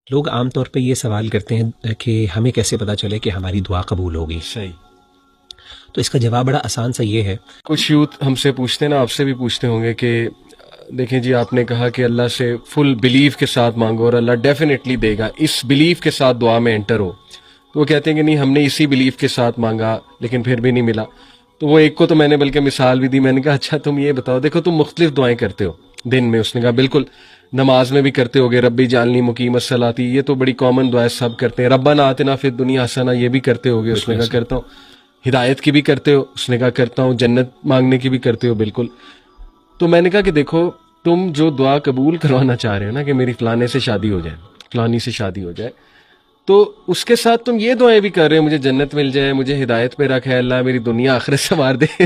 لوگ عام طور پہ یہ سوال کرتے ہیں کہ ہمیں کیسے پتہ چلے کہ ہماری دعا قبول ہوگی. صحیح. تو اس کا جواب بڑا آسان سا یہ ہے. کچھ یوتھ ہم سے پوچھتے ہیں نا، آپ سے بھی پوچھتے ہوں گے کہ دیکھیں جی آپ نے کہا کہ اللہ سے فل بلیف کے ساتھ مانگو اور اللہ definitely they God, us belief کے ساتھ دعا میں انٹر ہو. تو وہ کہتے ہیں کہ نہیں، ہم نے اسی بلیف کے ساتھ مانگا لیکن پھر بھی نہیں ملا. تو وہ ایک کو تو میں نے بلکہ مثال بھی دی، میں نے کہا اچھا تم یہ بتاؤ، دیکھو تم مختلف دعائیں کرتے ہو دن میں. اس نے کہا بالکل، نماز میں بھی کرتے ہوگے ربی جعلنی مقیم الصلاۃ، یہ تو بڑی کامن دعائیں سب کرتے ہیں. ربنا آتنا فی الدنیا حسنہ، یہ بھی کرتے ہوگے. اس نے کہا کرتا ہوں. ہدایت کی بھی کرتے ہو؟ اس نے کہا کرتا ہوں. جنت مانگنے کی بھی کرتے ہو؟ بالکل. تو میں نے کہا کہ دیکھو تم جو دعا قبول کروانا چاہ رہے ہو نا کہ میری فلانے سے شادی ہو جائے، فلانی سے شادی ہو جائے، تو اس کے ساتھ تم یہ دعائیں بھی کر رہے ہو مجھے جنت مل جائے، مجھے ہدایت پہ رکھ ہے اللہ، میری دنیا آخرت سنوار دے.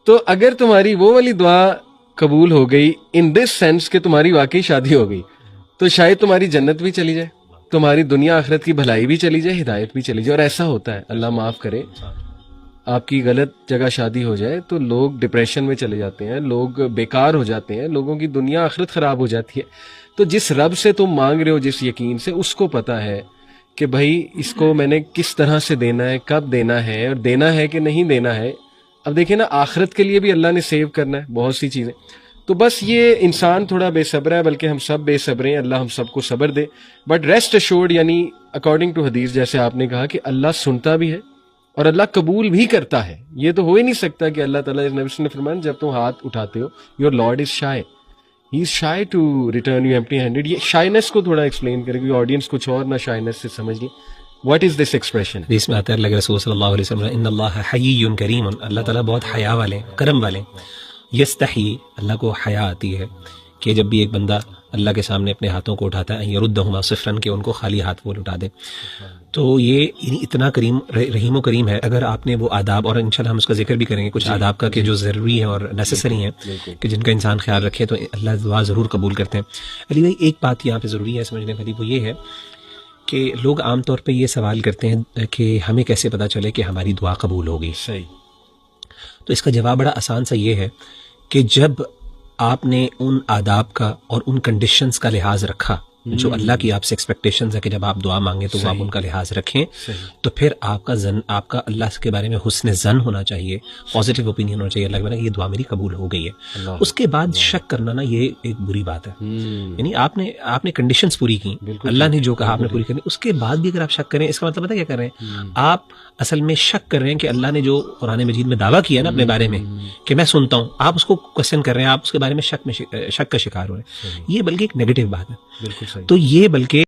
تو اگر تمہاری وہ والی دعا قبول ہو گئی ان دس سینس کہ تمہاری واقعی شادی ہو گئی، تو شاید تمہاری جنت بھی چلی جائے، تمہاری دنیا آخرت کی بھلائی بھی چلی جائے، ہدایت بھی چلی جائے. اور ایسا ہوتا ہے، اللہ معاف کرے، آپ کی غلط جگہ شادی ہو جائے تو لوگ ڈپریشن میں چلے جاتے ہیں، لوگ بیکار ہو جاتے ہیں، لوگوں کی دنیا آخرت خراب ہو جاتی ہے. تو جس رب سے تم مانگ رہے ہو، جس یقین سے، اس کو پتا ہے کہ بھائی اس کو میں نے کس طرح سے دینا ہے، کب دینا ہے، اور دینا ہے کہ نہیں دینا ہے. اب دیکھیں نا، آخرت کے لیے بھی اللہ نے سیو کرنا ہے بہت سی چیزیں. تو بس یہ انسان تھوڑا بے صبر ہے، بلکہ ہم سب بے صبر ہیں، اللہ ہم سب کو صبر دے. بٹ ریسٹ ایشورڈ، یعنی اکارڈنگ ٹو حدیث جیسے آپ نے کہا کہ اللہ سنتا بھی ہے اور اللہ قبول بھی کرتا ہے. یہ تو ہو ہی نہیں سکتا کہ اللہ تعالیٰ نے فرمایا جب تم ہاتھ اٹھاتے ہو، your lord is shy, he is shy to return you empty handed. یہ شائنس کو تھوڑا ایکسپلین کرے کیونکہ آڈینس کچھ اور نہ شائنس سے سمجھ لیں. What is this expression? حدیث میں آتا ہے اللہ کے رسول صلی اللہ علیہ وسلم ان اللہ حیی کریم، اللہ تعالیٰ بہت حیا والے، کرم والے. یستحی، اللہ کو حیا آتی ہے کہ جب بھی ایک بندہ اللہ کے سامنے اپنے ہاتھوں کو اٹھاتا ہے یردہما صفراً، کہ ان کو خالی ہاتھ وہ لٹا دے. تو یہ اتنا کریم، رحیم و کریم ہے. اگر آپ نے وہ آداب، اور انشاءاللہ ہم اس کا ذکر بھی کریں گے کچھ آداب کا کہ جو ضروری ہے اور نیسسری ہیں کہ جن کا انسان خیال رکھے تو اللہ دعا ضرور قبول کرتے ہیں. علی بھائی ایک بات یہاں پہ ضروری ہے سمجھنے والی، وہ یہ ہے کہ لوگ عام طور پہ یہ سوال کرتے ہیں کہ ہمیں کیسے پتہ چلے کہ ہماری دعا قبول ہوگی. صحیح. تو اس کا جواب بڑا آسان سا یہ ہے کہ جب آپ نے ان آداب کا اور ان کنڈیشنز کا لحاظ رکھا جو اللہ کی آپ سے ایکسپیکٹیشنز ہے کہ جب آپ دعا مانگیں تو وہ آپ ان کا لحاظ رکھیں، تو پھر آپ کا اللہ کے بارے میں حسن ظن ہونا چاہیے، پازیٹیو اوپینین ہونا چاہیے اللہ کے بارے میں، یہ دعا میری قبول ہو گئی ہے. اس کے بعد شک کرنا نا، یہ ایک بری بات ہے. یعنی آپ نے کنڈیشنز پوری کی، اللہ نے جو کہا آپ نے پوری کرنی، اس کے بعد بھی اگر آپ شک کریں، اس کا مطلب پتہ کیا کر رہے ہیں آپ؟ اصل میں شک کر رہے ہیں کہ اللہ نے جو قرآن مجید میں دعویٰ کیا نا اپنے بارے میں کہ میں سنتا ہوں، آپ اس کو کوشچن کر رہے ہیں، آپ اس کے بارے میں شک کا شکار ہو رہے ہیں. یہ بلکہ ایک نیگیٹو بات ہے. تو یہ بلکہ